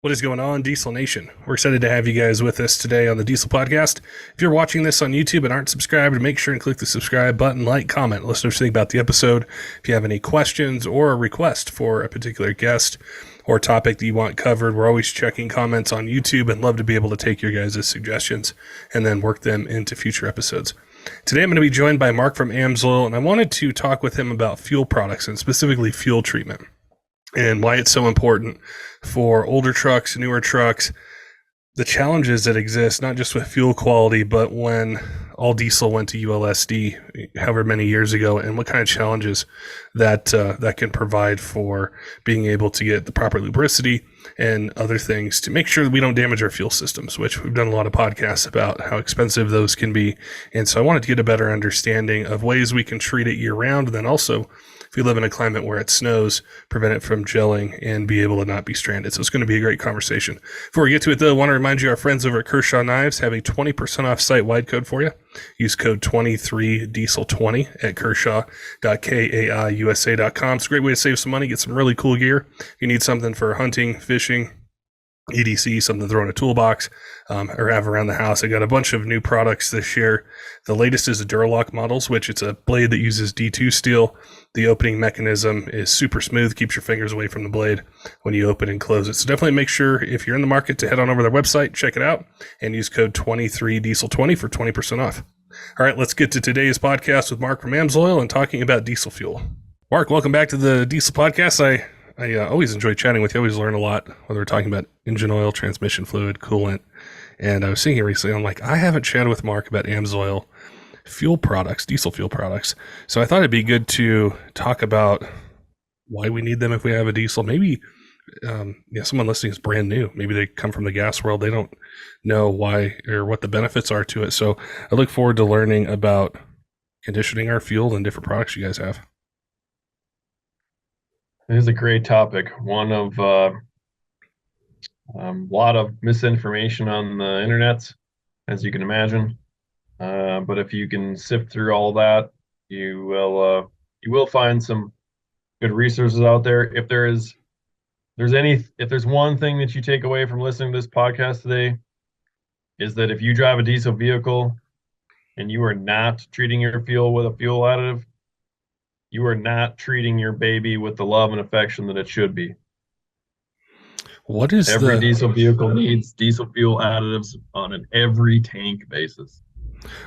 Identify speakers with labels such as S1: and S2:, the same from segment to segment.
S1: What is going on, Diesel Nation? We're excited to have you guys with us today on the Diesel Podcast. If you're watching this on YouTube and aren't subscribed, make sure and click the subscribe button, like, comment, let us know what you think about the episode. If you have any questions or a request for a particular guest or topic that you want covered, we're always checking comments on YouTube and love to be able to take your guys' suggestions and then work them into future episodes. Today I'm going to be joined by Mark from Amsoil, and I wanted to talk with him about fuel products and specifically fuel treatment and why it's so important for older trucks, newer trucks, the challenges that exist, not just with fuel quality, but when all diesel went to ULSD however many years ago, and what kind of challenges that can provide for being able to get the proper lubricity and other things to make sure that we don't damage our fuel systems, which we've done a lot of podcasts about how expensive those can be. And so I wanted to get a better understanding of ways we can treat it year round, and then also if we live in a climate where it snows, prevent it from gelling and be able to not be stranded. So it's going to be a great conversation. Before we get to it, though, I want to remind you our friends over at Kershaw Knives have a 20% off site-wide code for you. Use code 23diesel20 at kershaw.kaiusa.com. It's a great way to save some money, get some really cool gear. If you need something for hunting, fishing, EDC, something to throw in a toolbox, or have around the house. I got a bunch of new products this year. The latest is the Duralock models, which it's a blade that uses D2 steel. The opening mechanism is super smooth, keeps your fingers away from the blade when you open and close it. So definitely make sure if you're in the market to head on over to their website, check it out, and use code 23diesel20 for 20% off. All right, let's get to today's podcast with Mark from Amsoil and talking about diesel fuel. Mark, welcome back to the Diesel Podcast. I always enjoy chatting with you. I always learn a lot, whether we're talking about engine oil, transmission fluid, coolant. And I was thinking recently, I'm like, I haven't chatted with Mark about Amsoil fuel products, diesel fuel products. So I thought it'd be good to talk about why we need them if we have a diesel. Maybe someone listening is brand new. Maybe they come from the gas world. They don't know why or what the benefits are to it. So I look forward to learning about conditioning our fuel and different products you guys have.
S2: It is a great topic. One of a lot of misinformation on the internet, as you can imagine. But if you can sift through all that, you will find some good resources out there. If there's one thing that you take away from listening to this podcast today, is that if you drive a diesel vehicle and you are not treating your fuel with a fuel additive, you are not treating your baby with the love and affection that it should be.
S1: What is
S2: every diesel vehicle needs diesel fuel additives on an every tank basis.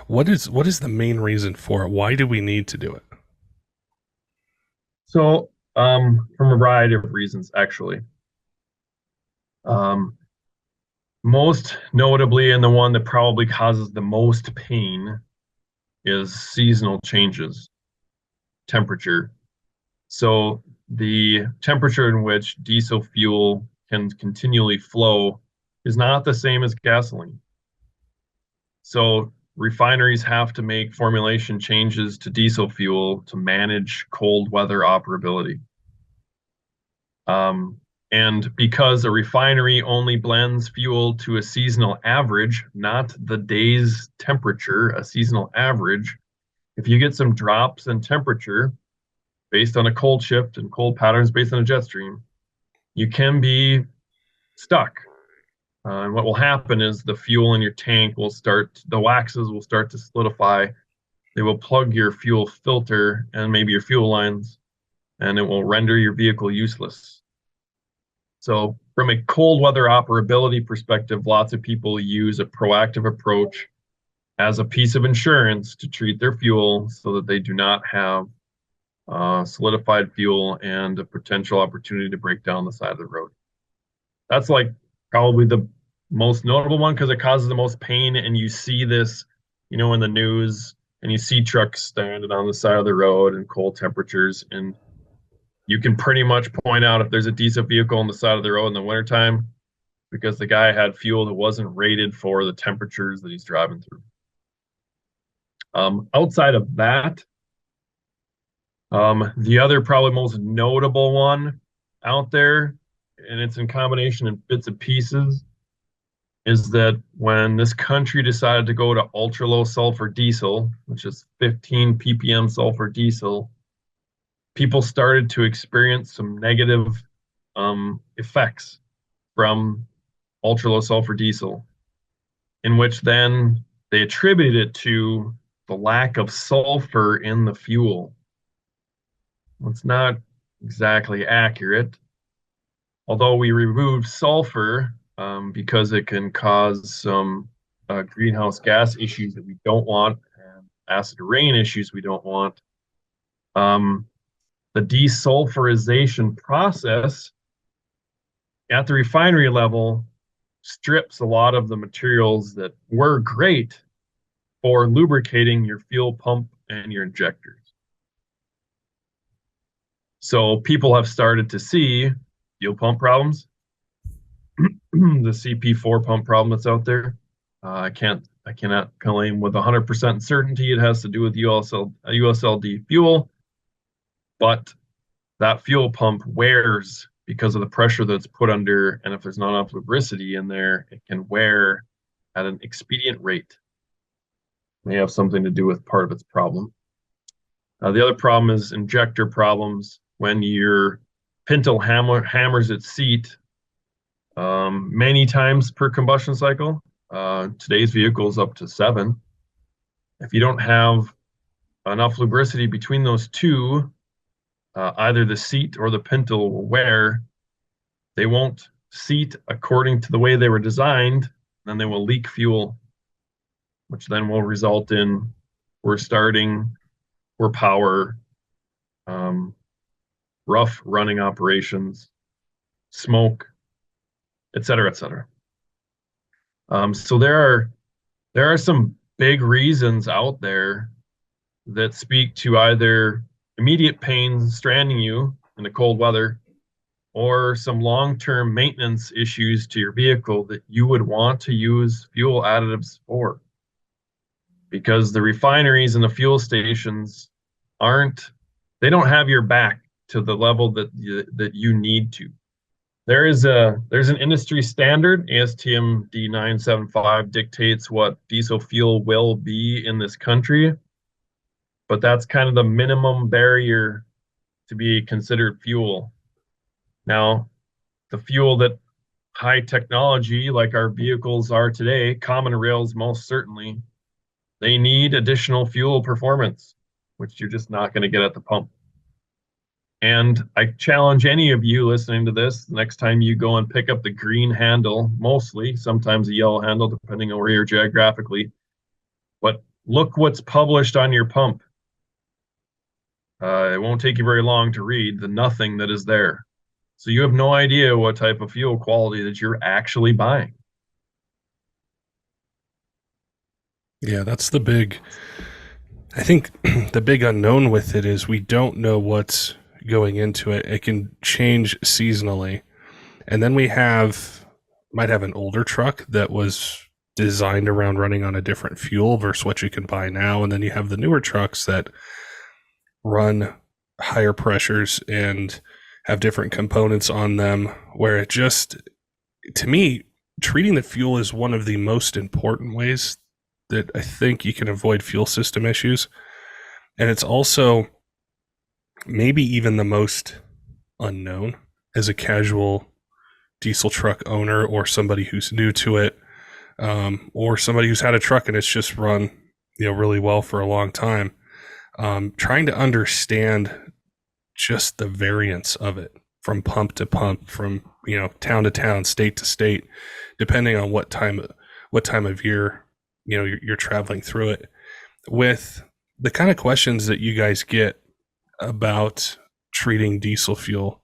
S1: What is the main reason for it? Why do we need to do it?
S2: So, from a variety of reasons, actually. Most notably, and the one that probably causes the most pain, is seasonal changes. Temperature. So the temperature in which diesel fuel can continually flow is not the same as gasoline. So refineries have to make formulation changes to diesel fuel to manage cold weather operability. And because a refinery only blends fuel to a seasonal average, not the day's temperature, a seasonal average, if you get some drops in temperature based on a cold shift and cold patterns based on a jet stream, you can be stuck. And what will happen is the fuel in your tank the waxes will start to solidify. They will plug your fuel filter and maybe your fuel lines, and it will render your vehicle useless. So from a cold weather operability perspective, lots of people use a proactive approach as a piece of insurance to treat their fuel so that they do not have solidified fuel and a potential opportunity to break down the side of the road. That's like probably the most notable one because it causes the most pain, and you see this, in the news, and you see trucks standing on the side of the road in cold temperatures, and you can pretty much point out if there's a diesel vehicle on the side of the road in the wintertime because the guy had fuel that wasn't rated for the temperatures that he's driving through. Outside of that, the other probably most notable one out there, and it's in combination in bits and pieces, is that when this country decided to go to ultra low sulfur diesel, which is 15 ppm sulfur diesel, people started to experience some negative effects from ultra low sulfur diesel, in which then they attribute it to the lack of sulfur in the fuel. It's not exactly accurate, although we removed sulfur because it can cause some greenhouse gas issues that we don't want, and acid rain issues we don't want. The desulfurization process at the refinery level strips a lot of the materials that were great for lubricating your fuel pump and your injectors. So people have started to see fuel pump problems, the CP4 pump problem that's out there. I cannot claim with 100% certainty it has to do with USLD fuel, but that fuel pump wears because of the pressure that's put under, and if there's not enough lubricity in there, it can wear at an expedient rate. May have something to do with part of its problem. The other problem is injector problems. When your pintle hammers its seat many times per combustion cycle, today's vehicles up to 7. If you don't have enough lubricity between those two, either the seat or the pintle will wear. They won't seat according to the way they were designed, then they will leak fuel, which then will result in poor starting, poor power, rough running operations, smoke, et cetera, et cetera. So there are some big reasons out there that speak to either immediate pain stranding you in the cold weather, or some long-term maintenance issues to your vehicle that you would want to use fuel additives for. Because the refineries and the fuel stations they don't have your back to the level that you need to. There's an industry standard. ASTM D975 dictates what diesel fuel will be in this country, but that's kind of the minimum barrier to be considered fuel. Now, the fuel that high technology, like our vehicles are today, common rails most certainly, they need additional fuel performance, which you're just not going to get at the pump. And I challenge any of you listening to this, next time you go and pick up the green handle, mostly, sometimes a yellow handle, depending on where you're geographically, but look what's published on your pump. It won't take you very long to read the nothing that is there. So you have no idea what type of fuel quality that you're actually buying.
S1: Yeah, that's I think the big unknown with it is we don't know what's going into it. It can change seasonally. And then we might have an older truck that was designed around running on a different fuel versus what you can buy now. And then you have the newer trucks that run higher pressures and have different components on them, where it just, to me, treating the fuel is one of the most important ways that I think you can avoid fuel system issues. And it's also maybe even the most unknown as a casual diesel truck owner, or somebody who's new to it, or somebody who's had a truck and it's just run really well for a long time. Trying to understand just the variance of it from pump to pump, from town to town, state to state, depending on what time of year you're traveling through it. With the kind of questions that you guys get about treating diesel fuel,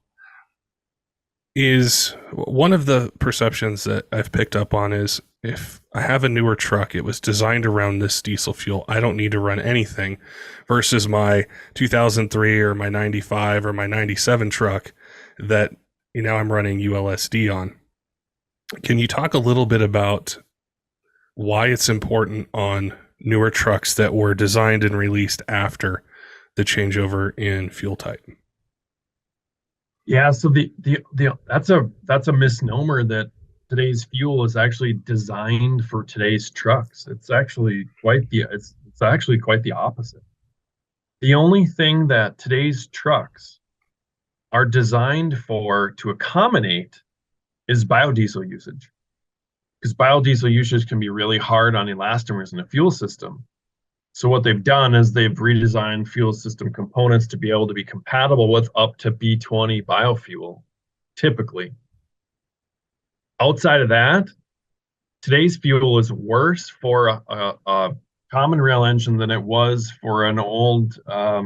S1: is one of the perceptions that I've picked up on is, if I have a newer truck, it was designed around this diesel fuel, I don't need to run anything, versus my 2003 or my 95 or my 97 truck that I'm running ULSD on. Can you talk a little bit about why it's important on newer trucks that were designed and released after the changeover in fuel type?
S2: Yeah, so that's a misnomer that today's fuel is actually designed for today's trucks. It's actually quite the opposite. The only thing that today's trucks are designed for, to accommodate, is biodiesel usage. Because biodiesel usage can be really hard on elastomers in a fuel system. So what they've done is they've redesigned fuel system components to be able to be compatible with up to B20 biofuel, typically. Outside of that, today's fuel is worse for a common rail engine than it was for an old a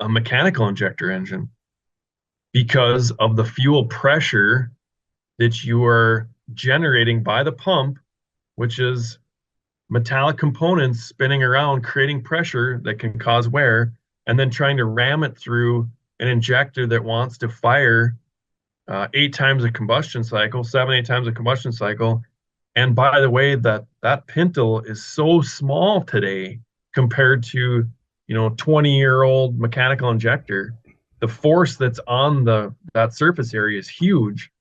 S2: mechanical injector engine because of the fuel pressure that you are generating by the pump, which is metallic components spinning around, creating pressure that can cause wear, and then trying to ram it through an injector that wants to fire 8 times a combustion cycle, 7, 8 times a combustion cycle. And by the way, that pintle is so small today compared to 20-year-old mechanical injector. The force that's on that surface area is huge.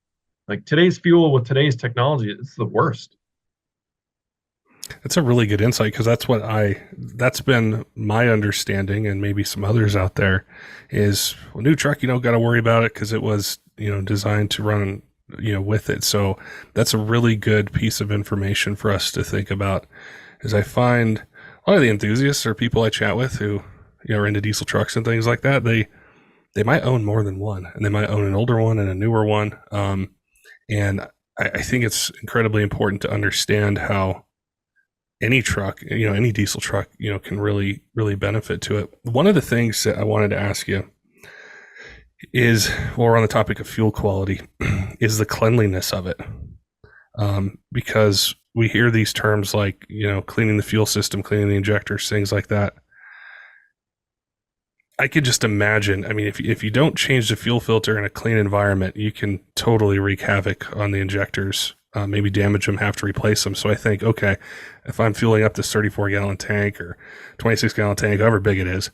S2: Like today's fuel with today's technology, it's the worst.
S1: That's a really good insight, because that's been my understanding, and maybe some others out there, is a new truck, you don't got to worry about it because it was, designed to run, with it. So that's a really good piece of information for us to think about. As I find a lot of the enthusiasts or people I chat with who, are into diesel trucks and things like that, they might own more than one, and they might own an older one and a newer one. And I think it's incredibly important to understand how any truck, any diesel truck, can really, really benefit to it. One of the things that I wanted to ask you is, while we're on the topic of fuel quality, is the cleanliness of it. Because we hear these terms like, cleaning the fuel system, cleaning the injectors, things like that. I could just imagine, if you don't change the fuel filter in a clean environment, you can totally wreak havoc on the injectors. Maybe damage them, have to replace them. So I think, okay, if I'm fueling up this 34-gallon tank or 26-gallon tank, however big it is,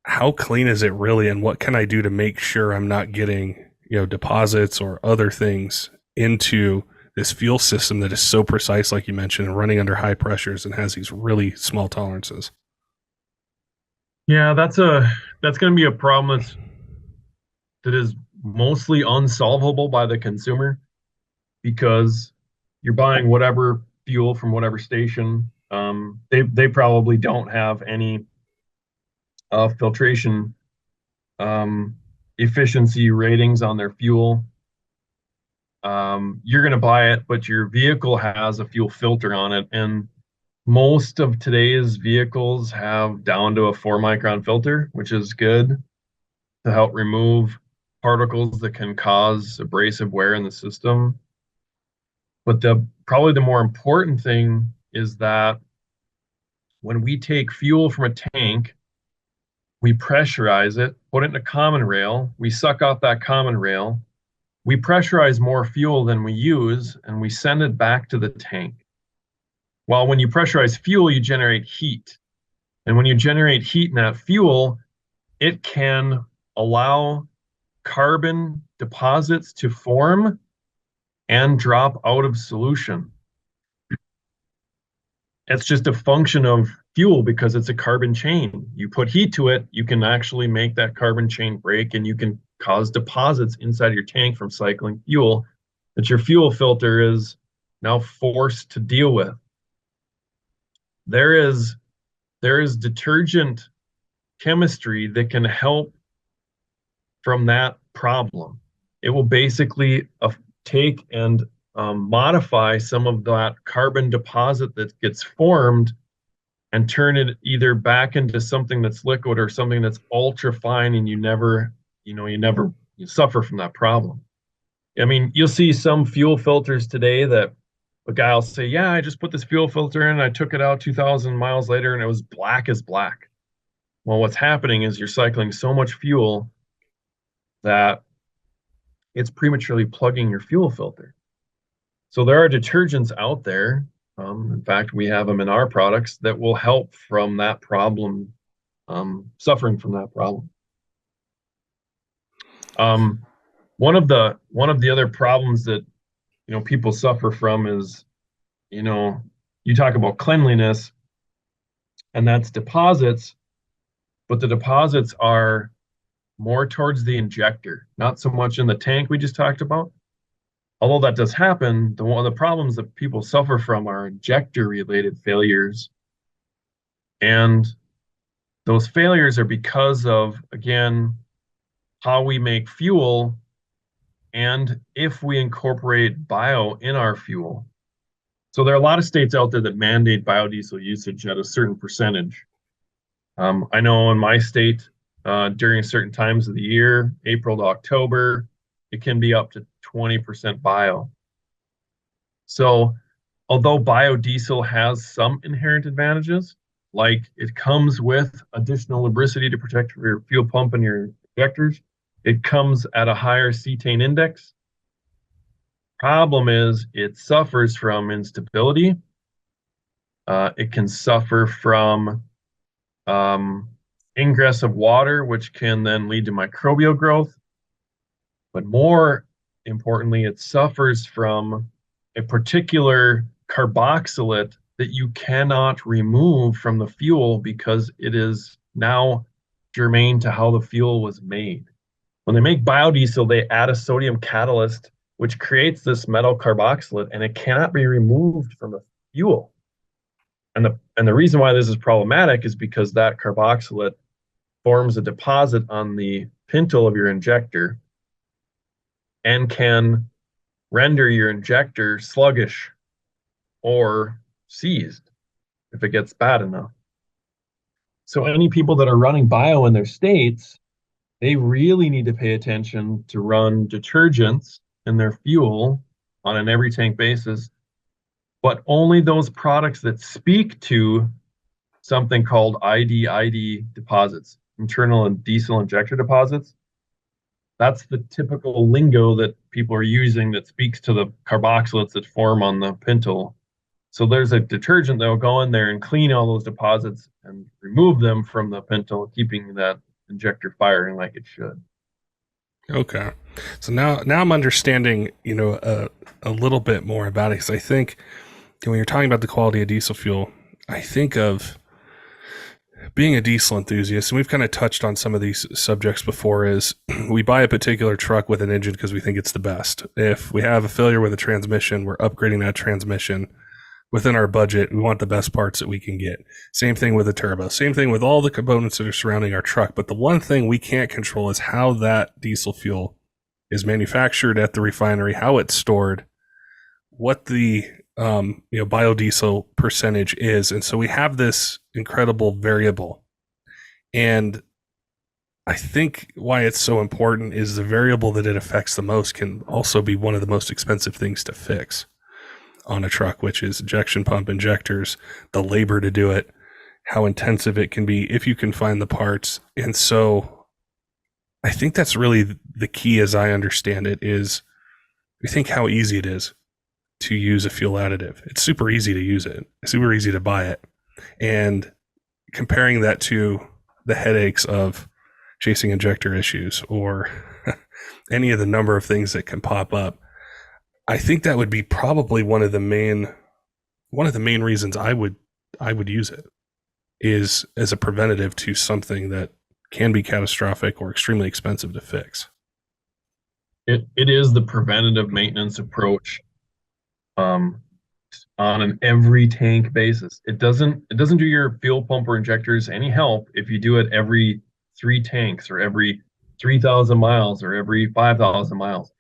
S1: how clean is it really, and what can I do to make sure I'm not getting, deposits or other things into this fuel system that is so precise, like you mentioned, and running under high pressures and has these really small tolerances?
S2: Yeah, that's going to be a problem that is mostly unsolvable by the consumer, because you're buying whatever fuel from whatever station. They probably don't have any filtration efficiency ratings on their fuel. You're going to buy it, but your vehicle has a fuel filter on it, and most of today's vehicles have down to a 4-micron filter, which is good to help remove particles that can cause abrasive wear in the system. But probably the more important thing is that when we take fuel from a tank, we pressurize it, put it in a common rail, we suck off that common rail, we pressurize more fuel than we use, and we send it back to the tank. Well, when you pressurize fuel, you generate heat. And when you generate heat in that fuel, it can allow carbon deposits to form and drop out of solution. It's just a function of fuel because it's a carbon chain. You put heat to it, you can actually make that carbon chain break, and you can cause deposits inside your tank from cycling fuel that your fuel filter is now forced to deal with. There is detergent chemistry that can help from that problem. It will basically take and modify some of that carbon deposit that gets formed and turn it either back into something that's liquid or something that's ultra fine, and you never suffer from that problem. You'll see some fuel filters today that a guy will say, yeah, I just put this fuel filter in, I took it out 2,000 miles later, and it was black as black. Well, what's happening is you're cycling so much fuel that it's prematurely plugging your fuel filter. So there are detergents out there. In fact, we have them in our products that will help from that problem, suffering from that problem. One of the other problems that people suffer from is, you talk about cleanliness, and that's deposits, but the deposits are more towards the injector, not so much in the tank we just talked about. although that does happen, one of the problems that people suffer from are injector related failures. And those failures are because of, again, how we make fuel and if we incorporate bio in our fuel. So there are a lot of states out there that mandate biodiesel usage at a certain percentage. I know in my state, during certain times of the year, April to October, it can be up to 20% bio. So although biodiesel has some inherent advantages, like it comes with additional lubricity to protect your fuel pump and your injectors, it comes at a higher cetane index. Problem is it suffers from instability. It can suffer from ingress of water, which can then lead to microbial growth. But more importantly, it suffers from a particular carboxylate that you cannot remove from the fuel because it is now germane to how the fuel was made. When they make biodiesel, they add a sodium catalyst, which creates this metal carboxylate, and it cannot be removed from the fuel. And the reason why this is problematic is because that carboxylate forms a deposit on the pintle of your injector and can render your injector sluggish or seized if it gets bad enough. So any people that are running bio in their states, they really need to pay attention to run detergents in their fuel on an every tank basis, but only those products that speak to something called ID deposits, internal and diesel injector deposits. That's the typical lingo that people are using that speaks to the carboxylates that form on the pintle. So there's a detergent that will go in there and clean all those deposits and remove them from the pintle, keeping that injector firing like it should.
S1: Okay. So now I'm understanding, a little bit more about it, because I think when you're talking about the quality of diesel fuel, I think of being a diesel enthusiast, and we've kind of touched on some of these subjects before, is we buy a particular truck with an engine because we think it's the best. If we have a failure with a transmission, we're upgrading that transmission. Within our budget, we want the best parts that we can get. Same thing with the turbo. Same thing with all the components that are surrounding our truck. But the one thing we can't control is how that diesel fuel is manufactured at the refinery, how it's stored, what the biodiesel percentage is. And so we have this incredible variable. And I think why it's so important is the variable that it affects the most can also be one of the most expensive things to fix on a truck, which is injection pump, injectors, the labor to do it, how intensive it can be if you can find the parts. And so I think that's really the key, as I understand it, is we think how easy it is to use a fuel additive. It's super easy to use it. It's super easy to buy it. And comparing that to the headaches of chasing injector issues or any of the number of things that can pop up, I think that would be probably one of the main reasons I would use it, is as a preventative to something that can be catastrophic or extremely expensive to fix.
S2: It is the preventative maintenance approach on an every tank basis. It doesn't do your fuel pump or injectors any help if you do it every 3 tanks or every 3,000 miles or every 5,000 miles.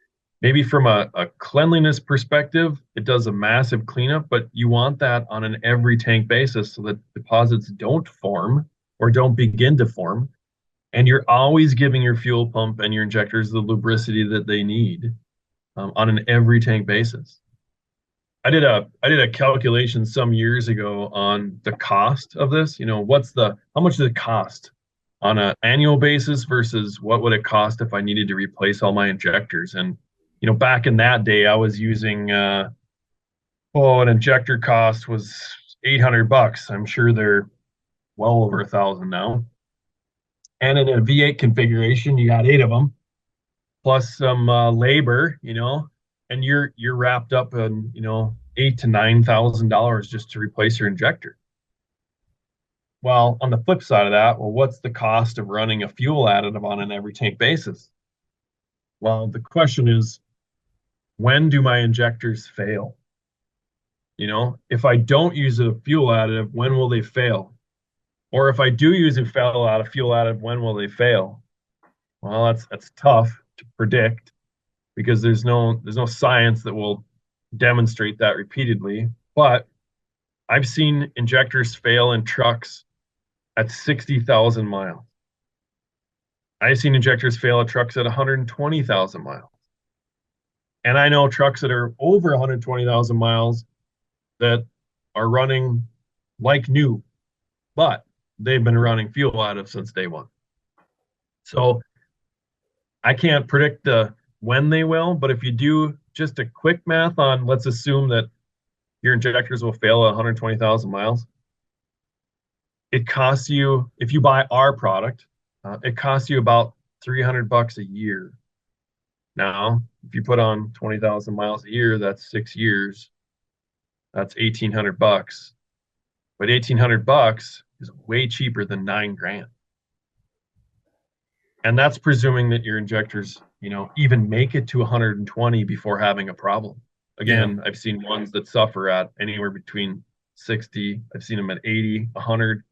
S2: Maybe from a cleanliness perspective, it does a massive cleanup, but you want that on an every tank basis so that deposits don't form or don't begin to form. And you're always giving your fuel pump and your injectors the lubricity that they need on an every tank basis. I did a calculation some years ago on the cost of this. How much does it cost on an annual basis versus what would it cost if I needed to replace all my injectors? And back in that day, I was using an injector cost was $800. I'm sure they're well over 1,000 now. And in a V8 configuration, you got 8 of them, plus some labor, and you're wrapped up in $8,000 to $9,000 just to replace your injector. Well, on the flip side of that, what's the cost of running a fuel additive on an every tank basis? Well, the question is, when do my injectors fail? If I don't use a fuel additive, when will they fail? Or if I do use a fuel additive, when will they fail? Well, that's tough to predict because there's no science that will demonstrate that repeatedly. But I've seen injectors fail in trucks at 60,000 miles. I've seen injectors fail at trucks at 120,000 miles. And I know trucks that are over 120,000 miles that are running like new, but they've been running fuel additive since day one. So I can't predict when they will, but if you do just a quick math on, let's assume that your injectors will fail at 120,000 miles. It costs you, if you buy our product, it costs you about $300 a year. Now, if you put on 20,000 miles a year, that's 6 years. That's $1,800. But $1,800 is way cheaper than $9,000. And that's presuming that your injectors, even make it to 120 before having a problem. Again, yeah. I've seen ones that suffer at anywhere between 60. I've seen them at 80, 100.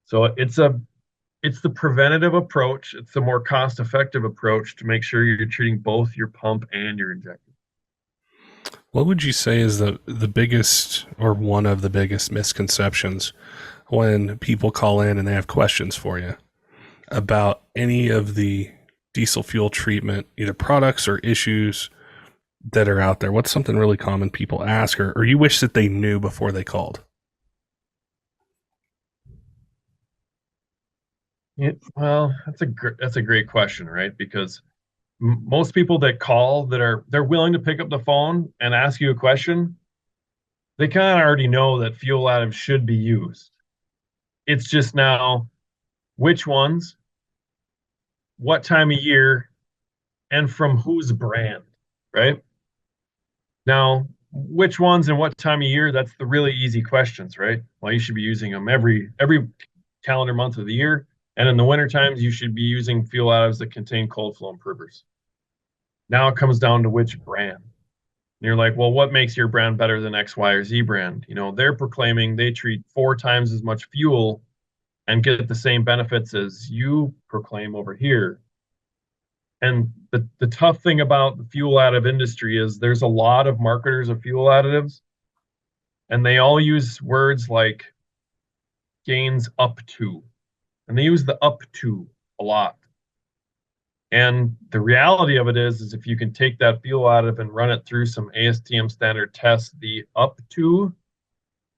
S2: So it's the preventative approach. It's the more cost-effective approach to make sure you're treating both your pump and your injector.
S1: What would you say is the biggest or one of the biggest misconceptions when people call in and they have questions for you about any of the diesel fuel treatment, either products or issues that are out there? What's something really common people ask, or you wish that they knew before they called?
S2: Well, that's a great question, right? Because most people that call they're willing to pick up the phone and ask you a question, they kind of already know that fuel additives should be used. It's just now which ones, what time of year, and from whose brand, right? Now, which ones and what time of year, that's the really easy questions, right? Well, you should be using them every calendar month of the year. And in the winter times, you should be using fuel additives that contain cold flow improvers. Now it comes down to which brand. And you're like, well, what makes your brand better than X, Y, or Z brand? They're proclaiming they treat 4 times as much fuel and get the same benefits as you proclaim over here. And the tough thing about the fuel additive industry is there's a lot of marketers of fuel additives, and they all use words like gains up to. And they use the up to a lot. And the reality of it is if you can take that fuel additive and run it through some ASTM standard tests, the up to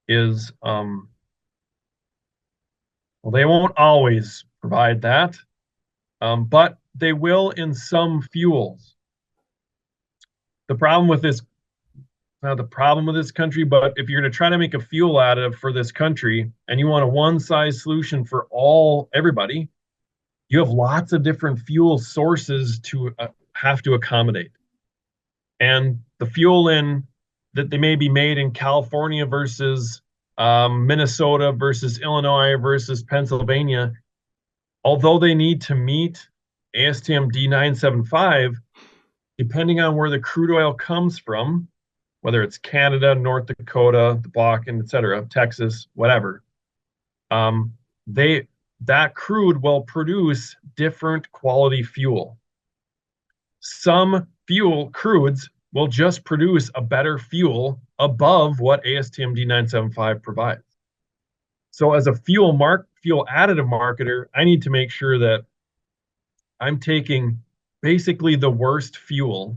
S2: is, well, they won't always provide that, but they will in some fuels. The problem with this, not the problem with this country, but if you're going to try to make a fuel additive for this country and you want a one-size solution for everybody, you have lots of different fuel sources to have to accommodate. And the fuel that they may be made in California versus Minnesota versus Illinois versus Pennsylvania, although they need to meet ASTM D975, depending on where the crude oil comes from, whether it's Canada, North Dakota, the Bakken, etc., Texas, whatever, that crude will produce different quality fuel. Some fuel crudes will just produce a better fuel above what ASTM D975 provides. So as a fuel additive marketer, I need to make sure that I'm taking basically the worst fuel,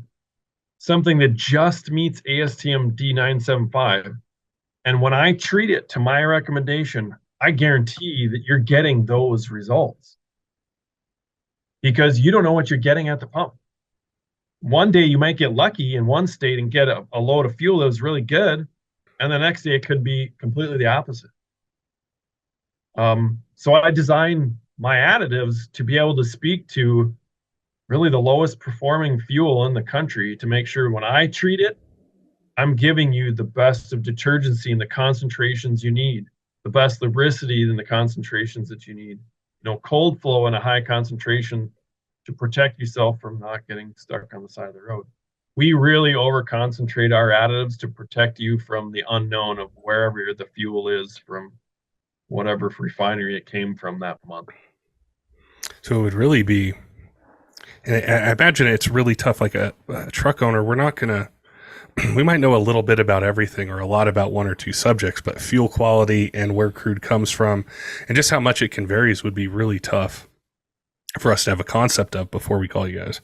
S2: something that just meets ASTM D975, and when I treat it to my recommendation, I guarantee that you're getting those results because you don't know what you're getting at the pump. One day you might get lucky in one state and get a load of fuel that was really good, and the next day it could be completely the opposite. So I design my additives to be able to speak to really the lowest performing fuel in the country to make sure when I treat it, I'm giving you the best of detergency and the concentrations you need, the best lubricity and the concentrations that you need. Cold flow and a high concentration to protect yourself from not getting stuck on the side of the road. we really over concentrate our additives to protect you from the unknown of wherever the fuel is from whatever refinery it came from that month.
S1: So it would really be, and I imagine it's really tough. Like a truck owner, we're not gonna. We might know a little bit about everything or a lot about one or two subjects, but fuel quality and where crude comes from and just how much it can vary would be really tough for us to have a concept of before we call you guys.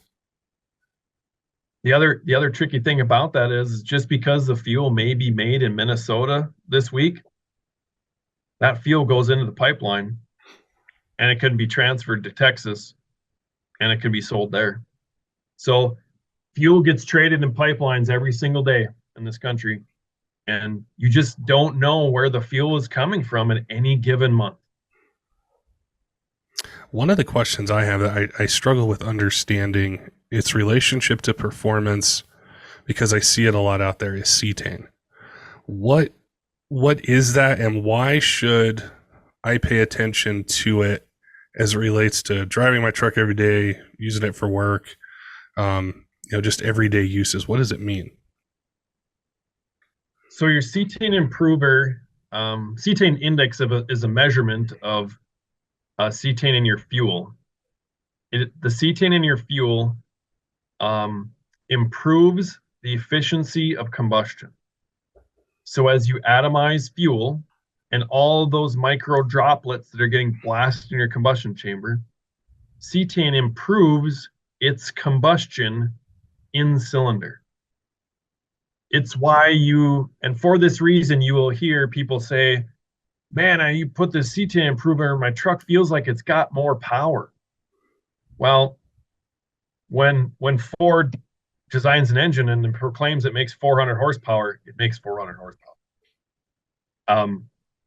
S2: The other tricky thing about that is just because the fuel may be made in Minnesota this week, that fuel goes into the pipeline and it could be transferred to Texas and it could be sold there. So fuel gets traded in pipelines every single day in this country, and you just don't know where the fuel is coming from in any given month.
S1: One of the questions I have that I struggle with understanding its relationship to performance, because I see it a lot out there, is cetane. What is that, and why should I pay attention to it as it relates to driving my truck every day, using it for work, just everyday uses? What does it mean?
S2: So your cetane improver, cetane index is a measurement of cetane in your fuel. The cetane in your fuel improves the efficiency of combustion. So as you atomize fuel and all of those micro droplets that are getting blasted in your combustion chamber, cetane improves its combustion in cylinder. It's why and for this reason, you will hear people say, man, you put the cetane improver in my truck, feels like it's got more power. Well, when Ford designs an engine and proclaims it makes 400 horsepower, it makes 400 horsepower.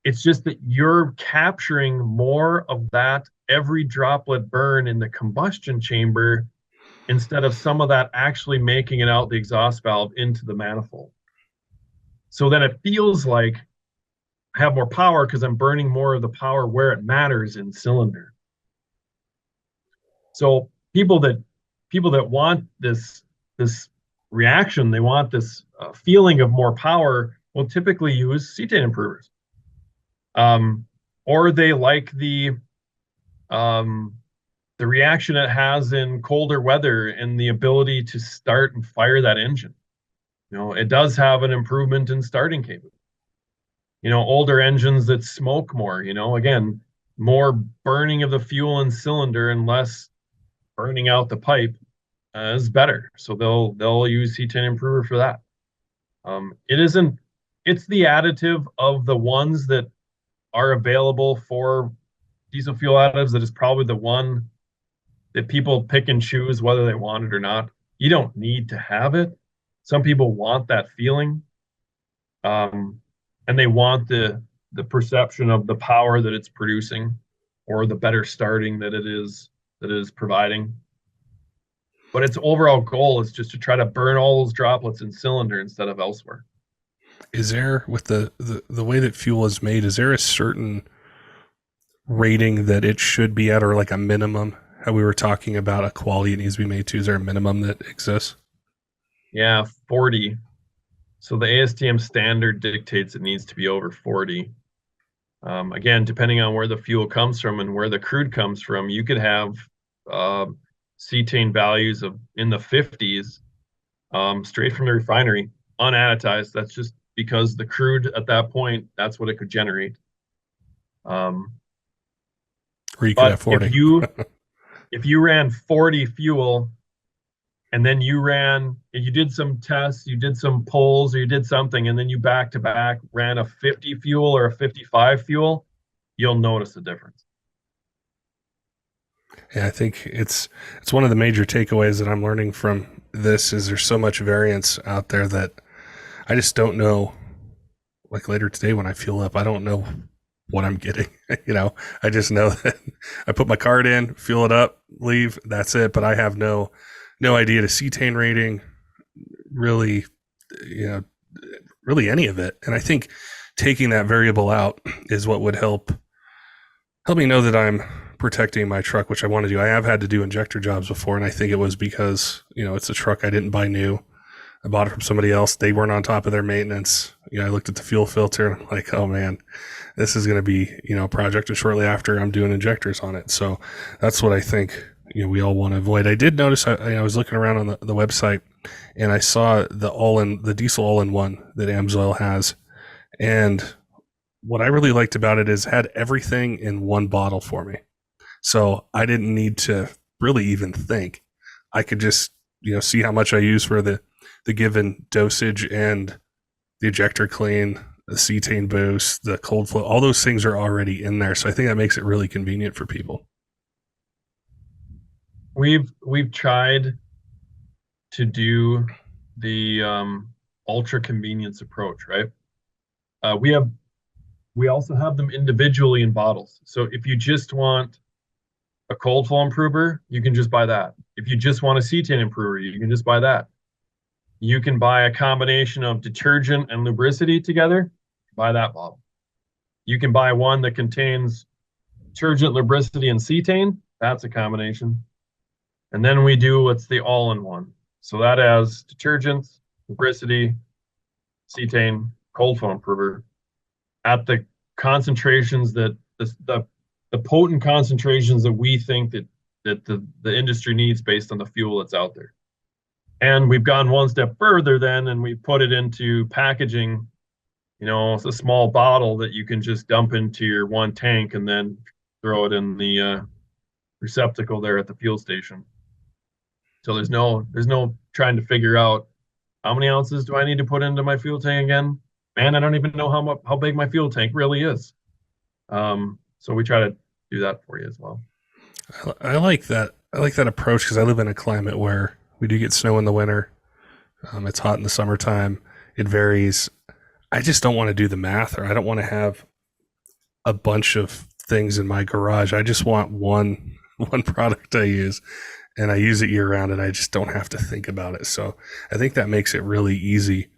S2: It's just that you're capturing more of that every droplet burn in the combustion chamber instead of some of that actually making it out the exhaust valve into the manifold. So then it feels like I have more power because I'm burning more of the power where it matters in cylinder. So people that want this reaction, they want this feeling of more power, will typically use cetane improvers. Or they like the reaction it has in colder weather and the ability to start and fire that engine. It does have an improvement in starting capability. Older engines that smoke more, again, more burning of the fuel in cylinder and less burning out the pipe is better. So they'll use cetane improver for that. It's the additive of the ones that are available for diesel fuel additives that is probably the one that people pick and choose whether they want it or not. You don't need to have it. Some people want that feeling, and they want the perception of the power that it's producing or the better starting that it is providing. But its overall goal is just to try to burn all those droplets in cylinder instead of elsewhere.
S1: Is there, with the way that fuel is made, is there a certain rating that it should be at, or like a minimum? How we were talking about a quality it needs to be made to. Is there a minimum that exists?
S2: Yeah, 40. So the ASTM standard dictates it needs to be over 40. Again, depending on where the fuel comes from and where the crude comes from, you could have cetane values in the 50s straight from the refinery, unadditized. That's just because the crude at that point, that's what it could generate.
S1: Or you could have 40.
S2: If you ran 40 fuel and then you did some tests, you did some polls, or you did something, and then you back to back ran a 50 fuel or a 55 fuel, you'll notice the difference.
S1: Yeah, I think it's one of the major takeaways that I'm learning from this is there's so much variance out there that I just don't know. Like later today when I fuel up, I don't know what I'm getting. I just know that I put my card in, fuel it up, leave, that's it. But I have no idea the cetane rating, really any of it. And I think taking that variable out is what would help me know that I'm protecting my truck, which I want to do. I have had to do injector jobs before, and I think it was because, it's a truck I didn't buy new. I bought it from somebody else. They weren't on top of their maintenance. I looked at the fuel filter and I'm like, oh man, this is going to be, a project. And shortly after, I'm doing injectors on it. So that's what I think, we all want to avoid. I did notice, I was looking around on the website and I saw the diesel all-in-one that Amsoil has. And what I really liked about it is it had everything in one bottle for me. So I didn't need to really even think. I could just, see how much I use for the given dosage, and the ejector clean, the cetane boost, the cold flow, all those things are already in there. So I think that makes it really convenient for people.
S2: We've tried to do the ultra convenience approach, right? We also have them individually in bottles. So if you just want a cold flow improver, you can just buy that. If you just want a cetane improver, you can just buy that. You can buy a combination of detergent and lubricity together, buy that bottle. You can buy one that contains detergent, lubricity, and cetane. That's a combination. And then we do what's the all-in-one. So that has detergents, lubricity, cetane, cold flow improver at the concentrations that the potent concentrations that we think that the industry needs based on the fuel that's out there. And we've gone one step further then, and we put it into packaging. It's a small bottle that you can just dump into your one tank and then throw it in the receptacle there at the fuel station. So there's no trying to figure out how many ounces do I need to put into my fuel tank again. Man, I don't even know how big my fuel tank really is. So we try to do that for you as well.
S1: I like that. I like that approach because I live in a climate where we do get snow in the winter. It's hot in the summertime. It varies. I just don't want to do the math, or I don't want to have a bunch of things in my garage. I just want one product I use, and I use it year round, and I just don't have to think about it. So I think that makes it really easy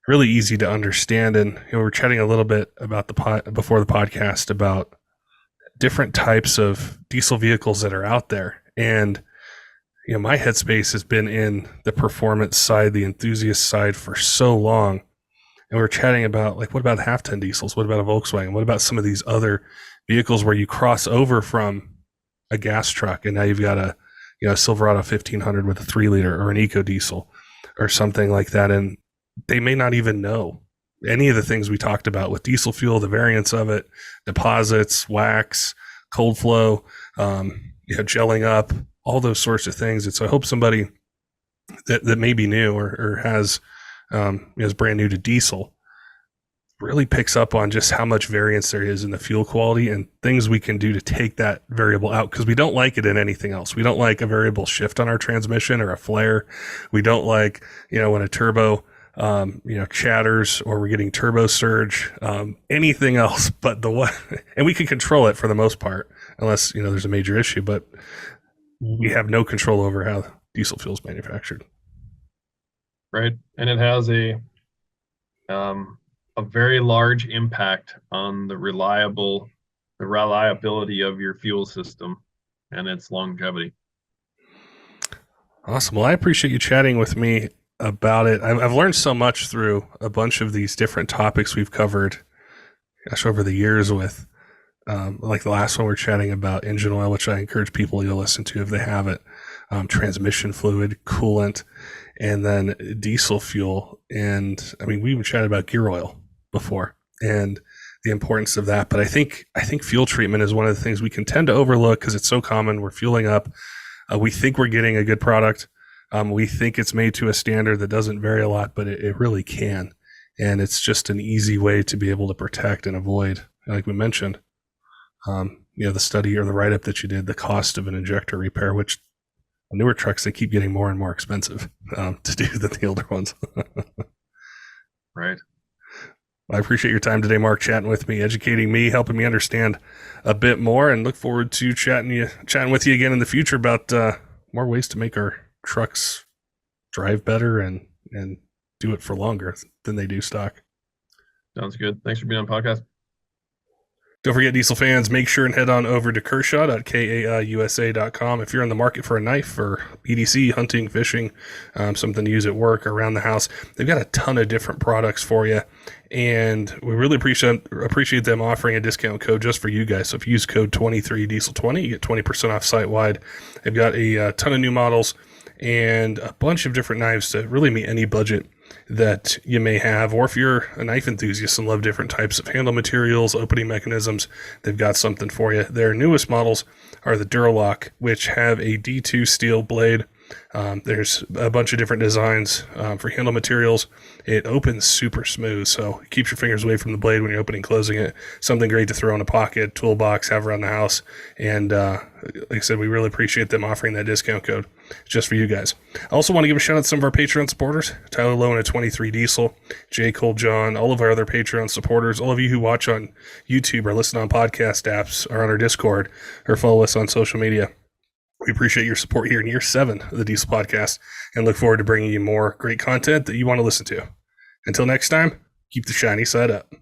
S1: to understand. And we're chatting a little bit about before the podcast about different types of diesel vehicles that are out there. And my headspace has been in the performance side, the enthusiast side for so long. And we're chatting about, like, what about half-ton diesels? What about a Volkswagen? What about some of these other vehicles where you cross over from a gas truck and now you've got a Silverado 1500 with a 3-liter, or an eco diesel or something like that. And they may not even know any of the things we talked about with diesel fuel, the variants of it, deposits, wax, cold flow, gelling up, all those sorts of things. And so I hope somebody that may be new or has is brand new to diesel really picks up on just how much variance there is in the fuel quality and things we can do to take that variable out, because we don't like it in anything else. We don't like a variable shift on our transmission or a flare. We don't like, when a turbo chatters, or we're getting turbo surge, anything else but the one. And we can control it for the most part, unless, there's a major issue, but we have no control over how diesel fuel is manufactured.
S2: Right. And it has a very large impact on the reliability of your fuel system and its longevity.
S1: Awesome. Well, I appreciate you chatting with me about it. I've learned so much through a bunch of these different topics we've covered, over the years with, like the last one we're chatting about engine oil, which I encourage people to listen to if they have it, transmission fluid, coolant, and then diesel fuel. And we even chatted about gear oil before and the importance of that. But I think fuel treatment is one of the things we can tend to overlook because it's so common. We're fueling up. We think we're getting a good product. We think it's made to a standard that doesn't vary a lot, but it really can. And it's just an easy way to be able to protect and avoid, like we mentioned, the study or the write-up that you did, the cost of an injector repair, which newer trucks, they keep getting more and more expensive to do than the older ones.
S2: Right.
S1: I appreciate your time today, Mark, chatting with me, educating me, helping me understand a bit more, and look forward to chatting with you again in the future about more ways to make our trucks drive better and do it for longer than they do stock.
S2: Sounds good. Thanks for being on the podcast.
S1: Don't forget, diesel fans, make sure and head on over to kershaw.kaiusa.com if you're in the market for a knife for EDC, hunting, fishing, something to use at work or around the house. They've got a ton of different products for you, and we really appreciate them offering a discount code just for you guys. So if you use code 23diesel20, you get 20% off site-wide. They've got a ton of new models and a bunch of different knives to really meet any budget that you may have, or if you're a knife enthusiast and love different types of handle materials, opening mechanisms, they've got something for you. Their newest models are the Duralock, which have a D2 steel blade. There's a bunch of different designs for handle materials. It opens super smooth, so it keeps your fingers away from the blade when you're opening and closing it. Something great to throw in a pocket, toolbox, have around the house. And like I said, we really appreciate them offering that discount code just for you guys. I also want to give a shout out to some of our Patreon supporters: Tyler Loewen at 23 Diesel, Jay Cole John, all of our other Patreon supporters, all of you who watch on YouTube or listen on podcast apps or on our Discord or follow us on social media. We appreciate your support here in year 7 of the Diesel Podcast and look forward to bringing you more great content that you want to listen to. Until next time, keep the shiny side up.